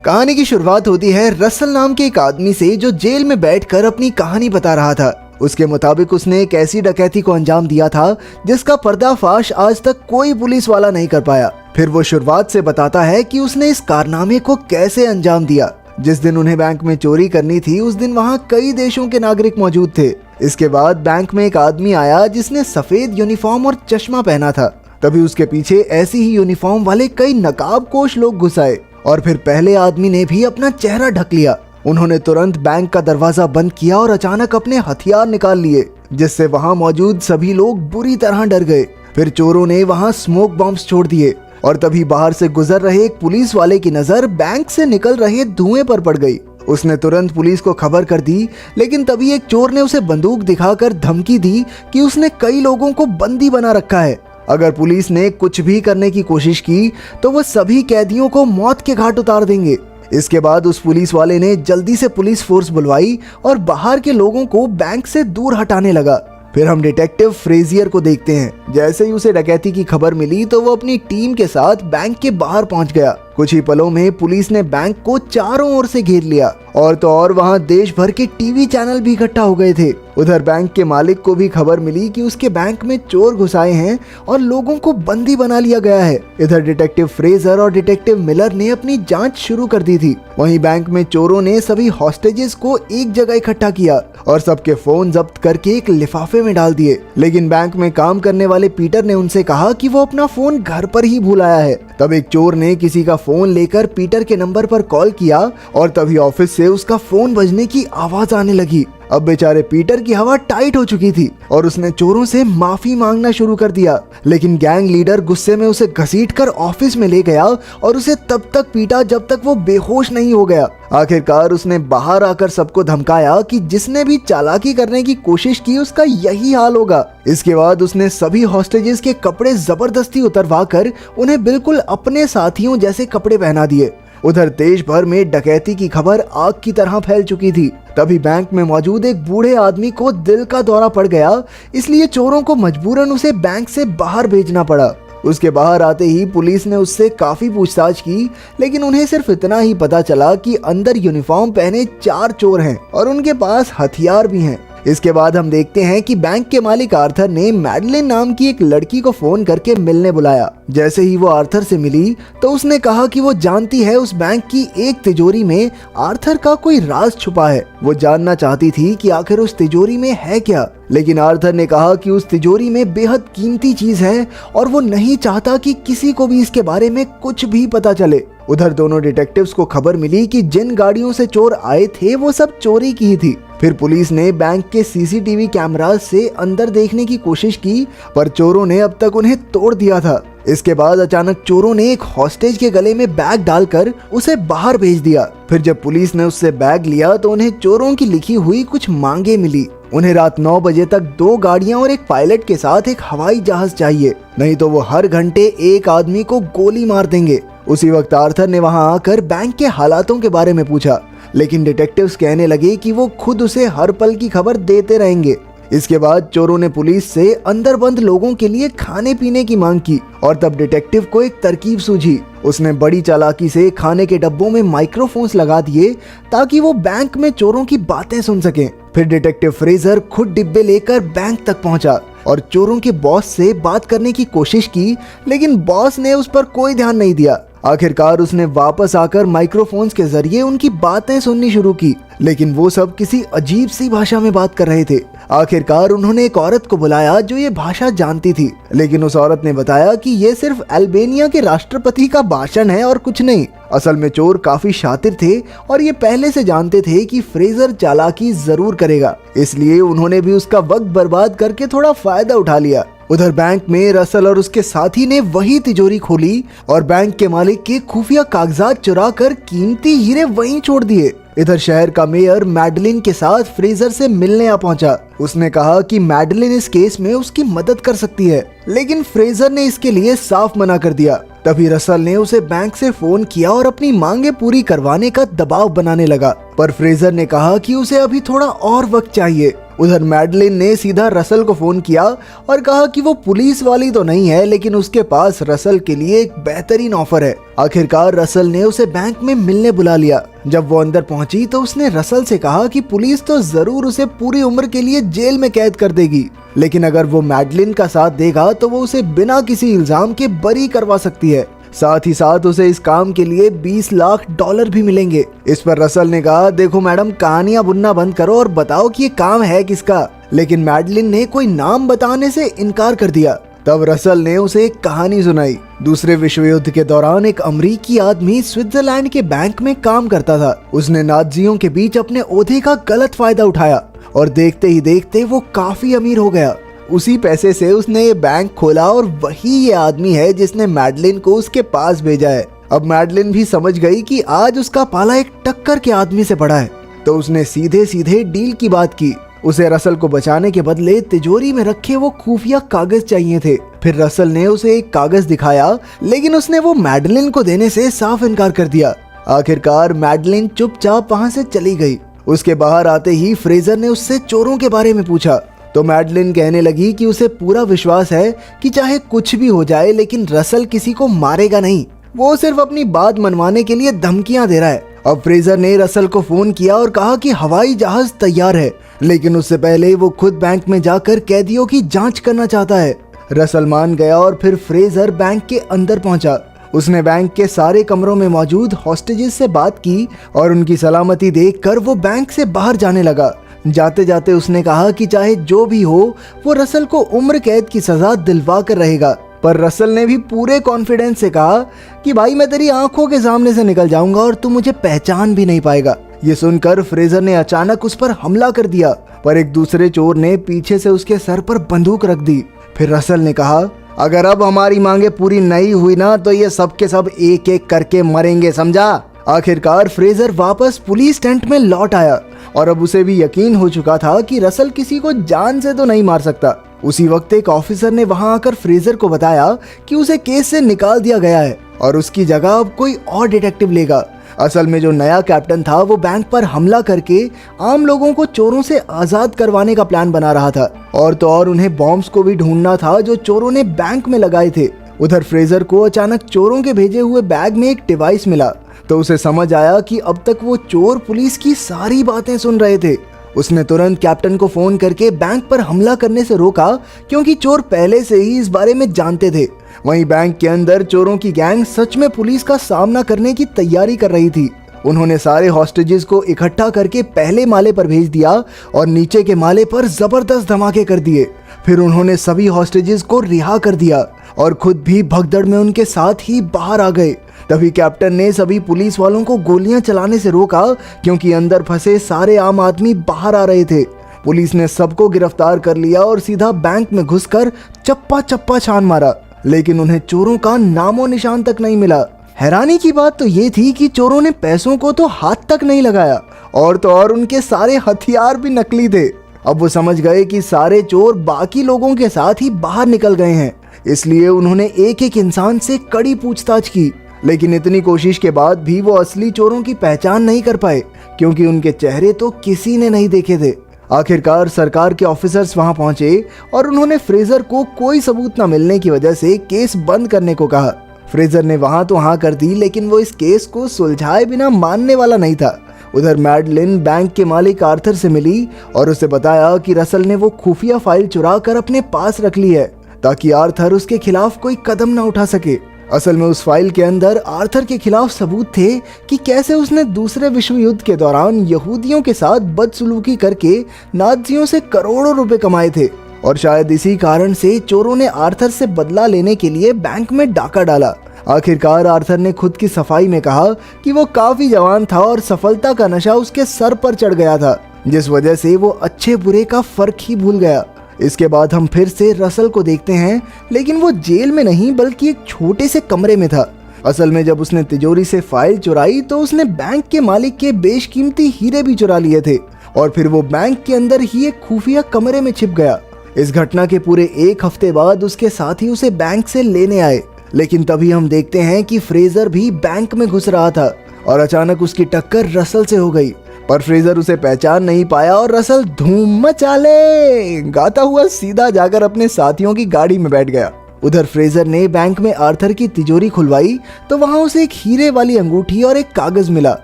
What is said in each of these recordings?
कहानी की शुरुआत होती है रसल नाम के एक आदमी से जो जेल में बैठकर अपनी कहानी बता रहा था। उसके मुताबिक उसने एक ऐसी डकैती को अंजाम दिया था जिसका पर्दाफाश आज तक कोई पुलिस वाला नहीं कर पाया। फिर वो शुरुआत से बताता है कि उसने इस कारनामे को कैसे अंजाम दिया। जिस दिन उन्हें बैंक में चोरी करनी थी उस दिन वहाँ कई देशों के नागरिक मौजूद थे। इसके बाद बैंक में एक आदमी आया जिसने सफेद यूनिफॉर्म और चश्मा पहना था। तभी उसके पीछे ऐसी ही यूनिफॉर्म वाले कई नकाबपोश लोग घुस आए और फिर पहले आदमी ने भी अपना चेहरा ढक लिया। उन्होंने तुरंत बैंक का दरवाजा बंद किया और अचानक अपने हथियार निकाल लिए, जिससे वहां मौजूद सभी लोग बुरी तरह डर गए। फिर चोरों ने वहां स्मोक बॉम्ब्स छोड़ दिए और तभी बाहर से गुजर रहे एक पुलिस वाले की नजर बैंक से निकल रहे धुएं पर पड़ गई। उसने तुरंत पुलिस को खबर कर दी, लेकिन तभी एक चोर ने उसे बंदूक दिखाकर धमकी दी कि उसने कई लोगों को बंदी बना रखा है। अगर पुलिस ने कुछ भी करने की कोशिश की तो वो सभी कैदियों को मौत के घाट उतार देंगे। इसके बाद उस पुलिस वाले ने जल्दी से पुलिस फोर्स बुलवाई और बाहर के लोगों को बैंक से दूर हटाने लगा। फिर हम डिटेक्टिव फ्रेजियर को देखते हैं। जैसे ही उसे डकैती की खबर मिली तो वो अपनी टीम के साथ बैंक के बाहर पहुंच गया। कुछ ही पलों में पुलिस ने बैंक को चारों ओर से घेर लिया और तो और वहां देश भर के टीवी चैनल भी इकट्ठा हो गए थे। उधर बैंक के मालिक को भी खबर मिली कि उसके बैंक में चोर घुस आए हैं और लोगों को बंदी बना लिया गया है। इधर डिटेक्टिव फ्रेजर और डिटेक्टिव मिलर ने अपनी जांच शुरू कर दी थी। वहीं बैंक में चोरों ने सभी हॉस्टेजेस को एक जगह इकट्ठा किया और सबके फोन जब्त करके एक लिफाफे में डाल दिए। लेकिन बैंक में काम करने वाले पीटर ने उनसे कहा कि वो अपना फोन घर पर ही भूल आया है। तब एक चोर ने किसी का फोन लेकर पीटर के नंबर पर कॉल किया और तभी ऑफिस से उसका फोन बजने की आवाज आने लगी। अब बेचारे पीटर की हवा टाइट हो चुकी थी और उसने चोरों से माफी मांगना शुरू कर दिया। लेकिन गैंग लीडर गुस्से में उसे घसीटकर ऑफिस में ले गया और उसे तब तक पीटा जब तक वो बेहोश नहीं हो गया। आखिरकार उसने बाहर आकर सबको धमकाया कि जिसने भी चालाकी करने की कोशिश की उसका यही हाल होगा। इसके बाद उसने सभी हॉस्टेजेस के कपड़े जबरदस्ती उतरवा कर उन्हें बिल्कुल अपने साथियों जैसे कपड़े पहना दिए। उधर देश भर में डकैती की खबर आग की तरह फैल चुकी थी। तभी बैंक में मौजूद एक बूढ़े आदमी को दिल का दौरा पड़ गया, इसलिए चोरों को मजबूरन उसे बैंक से बाहर भेजना पड़ा। उसके बाहर आते ही पुलिस ने उससे काफी पूछताछ की, लेकिन उन्हें सिर्फ इतना ही पता चला कि अंदर यूनिफॉर्म पहने 4 चोर हैं और उनके पास हथियार भी हैं। इसके बाद हम देखते हैं कि बैंक के मालिक आर्थर ने मैडलिन नाम की एक लड़की को फोन करके मिलने बुलाया। जैसे ही वो आर्थर से मिली तो उसने कहा कि वो जानती है उस बैंक की एक तिजोरी में आर्थर का कोई राज छुपा है। वो जानना चाहती थी कि आखिर उस तिजोरी में है क्या, लेकिन आर्थर ने कहा कि उस तिजोरी में बेहद कीमती चीज है और वो नहीं चाहता कि किसी को भी इसके बारे में कुछ भी पता चले। उधर दोनों डिटेक्टिव्स को खबर मिली कि जिन गाड़ियों से चोर आए थे वो सब चोरी की ही थी। फिर पुलिस ने बैंक के सीसीटीवी कैमरास से अंदर देखने की कोशिश की, पर चोरों ने अब तक उन्हें तोड़ दिया था। इसके बाद अचानक चोरों ने एक हॉस्टेज के गले में बैग डालकर उसे बाहर भेज दिया। फिर जब पुलिस ने उससे बैग लिया तो उन्हें चोरों की लिखी हुई कुछ मांगे मिली। उन्हें रात 9 बजे तक 2 गाड़ियां और एक पायलट के साथ एक हवाई जहाज चाहिए, नहीं तो वो हर घंटे एक आदमी को गोली मार देंगे। उसी वक्त आर्थर ने वहां आकर बैंक के हालातों के बारे में पूछा, लेकिन डिटेक्टिव्स कहने लगे कि वो खुद उसे हर पल की खबर देते रहेंगे। इसके बाद चोरों ने पुलिस से अंदर बंद लोगों के लिए खाने पीने की मांग की और तब डिटेक्टिव को एक तरकीब सूझी। उसने बड़ी चालाकी से खाने के डब्बों में माइक्रोफोन्स लगा दिए ताकि वो बैंक में चोरों की बातें सुन सकें। फिर डिटेक्टिव फ्रेजर खुद डिब्बे लेकर बैंक तक पहुंचा और चोरों के बॉस से बात करने की कोशिश की, लेकिन बॉस ने उस पर कोई ध्यान नहीं दिया। आखिरकार उसने वापस आकर माइक्रोफोन्स के जरिए उनकी बातें सुननी शुरू की, लेकिन वो सब किसी अजीब सी भाषा में बात कर रहे थे। आखिरकार उन्होंने एक औरत को बुलाया जो ये भाषा जानती थी, लेकिन उस औरत ने बताया कि ये सिर्फ अल्बानिया के राष्ट्रपति का भाषण है और कुछ नहीं। असल में चोर काफी शातिर थे और ये पहले से जानते थे कि फ्रेजर चालाकी जरूर करेगा, इसलिए उन्होंने भी उसका वक्त बर्बाद करके थोड़ा फायदा उठा लिया। उधर बैंक में रसल और उसके साथी ने वही तिजोरी खोली और बैंक के मालिक के खुफिया कागजात चुरा कर कीमती हीरे वहीं छोड़ दिए। इधर शहर का मेयर मैडलिन के साथ फ्रेजर से मिलने आ पहुंचा। उसने कहा कि मैडलिन इस केस में उसकी मदद कर सकती है, लेकिन फ्रेजर ने इसके लिए साफ मना कर दिया। तभी रसल ने उसे बैंक से फोन किया और अपनी मांगे पूरी करवाने का दबाव बनाने लगा, पर फ्रेजर ने कहा कि उसे अभी थोड़ा और वक्त चाहिए। उधर मैडलिन ने सीधा रसल को फोन किया और कहा कि वो पुलिस वाली तो नहीं है, लेकिन उसके पास रसल के लिए एक बेहतरीन ऑफर है। आखिरकार रसल ने उसे बैंक में मिलने बुला लिया। जब वो अंदर पहुंची तो उसने रसल से कहा कि पुलिस तो जरूर उसे पूरी उम्र के लिए जेल में कैद कर देगी, लेकिन अगर वो मैडलिन का साथ देगा तो वो उसे बिना किसी इल्जाम के बरी करवा सकती है। साथ ही साथ उसे इस काम के लिए $20 लाख भी मिलेंगे। इस पर रसल ने कहा, देखो मैडम, कहानियां बुनना बंद करो और बताओ कि ये काम है किसका। लेकिन मैडलिन ने कोई नाम बताने से इनकार कर दिया। तब रसल ने उसे एक कहानी सुनाई। दूसरे विश्व युद्ध के दौरान एक अमेरिकी आदमी स्विट्जरलैंड के बैंक में काम करता था। उसने नाज़ियों के बीच अपने ओहदे का गलत फायदा उठाया और देखते ही देखते वो काफी अमीर हो गया। उसी पैसे से उसने ये बैंक खोला और वही ये आदमी है जिसने मैडलिन को उसके पास भेजा है। अब मैडलिन भी समझ गई कि आज उसका पाला एक टक्कर के आदमी से पड़ा है, तो उसने सीधे सीधे डील की बात की। उसे रसल को बचाने के बदले तिजोरी में रखे वो खुफिया कागज चाहिए थे। फिर रसल ने उसे एक कागज दिखाया, लेकिन उसने वो मैडलिन को देने से साफ इनकार कर दिया। आखिरकार मैडलिन चुपचाप वहाँ से चली गई। उसके बाहर आते ही फ्रेजर ने उससे चोरों के बारे में पूछा, तो मैडलिन कहने लगी कि उसे पूरा विश्वास है कि चाहे कुछ भी हो जाए लेकिन रसल किसी को मारेगा नहीं, वो सिर्फ अपनी बात मनवाने के लिए धमकियां दे रहा है। अब फ्रेजर ने रसल को फोन किया और कहा कि हवाई जहाज तैयार है, लेकिन उससे पहले वो खुद बैंक में जाकर कैदियों की जांच करना चाहता है। रसल मान गया और फिर फ्रेजर बैंक के अंदर पहुंचा। उसने बैंक के सारे कमरों में मौजूद हॉस्टेजेस से बात की और उनकी सलामती देखकर वो बैंक से बाहर जाने लगा। जाते जाते उसने कहा कि चाहे जो भी हो वो रसल को उम्र कैद की सजा दिलवा कर रहेगा। पर रसल ने भी पूरे कॉन्फिडेंस से कहा कि भाई मैं तेरी आंखों के सामने से निकल जाऊंगा और तू मुझे पहचान भी नहीं पाएगा। ये सुनकर फ्रेजर ने अचानक उस पर हमला कर दिया, पर एक दूसरे चोर ने पीछे से उसके सर पर बंदूक रख दी। फिर रसल ने कहा, अगर अब हमारी मांगे पूरी नहीं हुई ना तो ये सब के सब एक एक करके मरेंगे, समझा। आखिरकार फ्रेजर वापस पुलिस टेंट में लौट आया और अब उसे भी यकीन हो चुका था कि रसल किसी को जान से तो नहीं मार सकता। उसी वक्त एक ऑफिसर ने वहां आकर फ्रेजर को बताया कि उसे केस से निकाल दिया गया है और उसकी जगह अब कोई और डिटेक्टिव लेगा। असल में जो नया कैप्टन था वो बैंक पर हमला करके आम लोगों को चोरों से आजाद करवाने का प्लान बना रहा था, और तो और उन्हें बॉम्ब्स को भी ढूंढना था जो चोरों ने बैंक में लगाए थे। उधर फ्रेजर को अचानक चोरों के भेजे हुए बैग में एक डिवाइस मिला, तो उसे समझ आया कि अब तक वो चोर पुलिस की सारी बातें सुन रहे थे। उसने तुरंत कैप्टन को फोन करके बैंक पर हमला करने से रोका, क्योंकि चोर पहले से ही इस बारे में जानते थे। वहीं बैंक के अंदर चोरों की गैंग सच में पुलिस का सामना करने की तैयारी कर रही थी। उन्होंने सारे हॉस्टेजेस को इकट्ठा करके पहले माले पर भेज दिया और नीचे के माले पर जबरदस्त धमाके कर दिए। फिर उन्होंने सभी हॉस्टेजेस को रिहा कर दिया और खुद भी भगदड़ में उनके साथ ही बाहर आ गए। तभी कैप्टन ने सभी पुलिस वालों को गोलियां चलाने से रोका, क्योंकि अंदर फंसे सारे आम आदमी बाहर आ रहे थे। पुलिस ने सबको गिरफ्तार कर लिया और सीधा बैंक में घुसकर चप्पा चप्पा छान मारा, लेकिन उन्हें चोरों का नामो निशान तक नहीं मिला। हैरानी की बात तो ये थी कि चोरों ने पैसों को तो हाथ तक नहीं लगाया, और तो और उनके सारे हथियार भी नकली थे। अब वो समझ गए कि सारे चोर बाकी लोगों के साथ ही बाहर निकल गए हैं, इसलिए उन्होंने एक एक इंसान से कड़ी पूछताछ की। लेकिन इतनी कोशिश के बाद भी वो असली चोरों की पहचान नहीं कर पाए, क्योंकि उनके चेहरे तो किसी ने नहीं देखे थे। आखिरकार सरकार के ऑफिसर्स वहां पहुंचे और उन्होंने फ्रेजर को कोई सबूत न मिलने की वजह से केस बंद करने को कहा। फ्रेजर ने वहां तो हाँ कर दी, लेकिन वो इस केस को सुलझाए बिना मानने वाला नहीं था। उधर मैडलिन बैंक के मालिक आर्थर से मिली और उसे बताया कि रसल ने वो खुफिया फाइल चुरा कर अपने पास रख ली है, ताकि आर्थर उसके खिलाफ कोई कदम न उठा सके। असल में उस फाइल के अंदर आर्थर के खिलाफ सबूत थे कि कैसे उसने दूसरे विश्व युद्ध के दौरान यहूदियों के साथ बदसलूकी करके नाज़ियों से करोड़ों रुपए कमाए थे, और शायद इसी कारण से चोरों ने आर्थर से बदला लेने के लिए बैंक में डाका डाला। आखिरकार आर्थर ने खुद की सफाई में कहा कि वो काफी जवान था और सफलता का नशा उसके सर पर चढ़ गया था, जिस वजह से वो अच्छे बुरे का फर्क ही भूल गया। इसके बाद हम फिर से रसल को देखते हैं, लेकिन वो जेल में नहीं बल्कि एक छोटे से कमरे में था। असल में जब उसने तिजोरी से फाइल चुराई तो उसने बैंक के मालिक के बेशकीमती हीरे भी चुरा लिए थे, और फिर वो बैंक के अंदर ही एक खुफिया कमरे में छिप गया। इस घटना के पूरे एक हफ्ते बाद उसके साथी उसे बैंक से लेने आए, लेकिन तभी हम देखते हैं कि फ्रेजर भी बैंक में घुस रहा था और अचानक उसकी टक्कर रसल से हो गई। पर फ्रेजर उसे पहचान नहीं पाया और रसल धूम मचा ले गाता हुआ सीधा जाकर अपने साथियों की गाड़ी में बैठ गया। उधर फ्रेजर ने बैंक में आर्थर की तिजोरी खुलवाई तो वहां उसे एक हीरे वाली अंगूठी और एक कागज मिला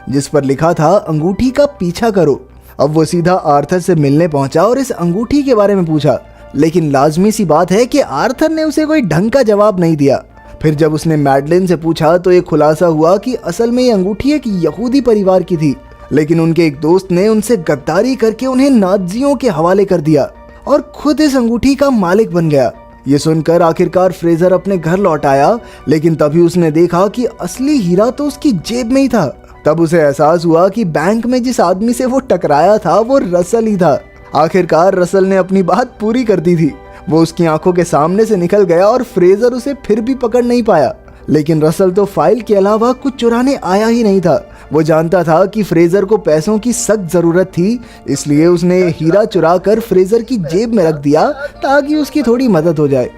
जिस पर लिखा था अंगूठी का पीछा करो। अब वो सीधा आर्थर से मिलने पहुंचा और इस अंगूठी के बारे में पूछा, लेकिन लाजमी सी बात है कि आर्थर ने उसे कोई ढंग का जवाब नहीं दिया। फिर जब उसने मैडलिन से पूछा तो ये खुलासा हुआ कि असल में ये अंगूठी एक यहूदी परिवार की थी, लेकिन उनके एक दोस्त ने उनसे गद्दारी करके उन्हें नाज़ियों के हवाले कर दिया और खुद इस अंगूठी का मालिक बन गया। ये सुनकर आखिरकार फ्रेजर अपने घर लौट आया, लेकिन तभी उसने देखा कि असली हीरा तो उसकी जेब में ही था। तब उसे एहसास हुआ कि बैंक में जिस आदमी से वो टकराया था वो रसल ही था। आखिरकार रसल ने अपनी बात पूरी कर दी थी। वो उसकी आंखों के सामने से निकल गया और फ्रेजर उसे फिर भी पकड़ नहीं पाया। लेकिन रसल तो फाइल के अलावा कुछ चुराने आया ही नहीं था। वो जानता था कि फ्रेजर को पैसों की सख्त जरूरत थी, इसलिए उसने हीरा चुरा कर फ्रेजर की जेब में रख दिया ताकि उसकी थोड़ी मदद हो जाए।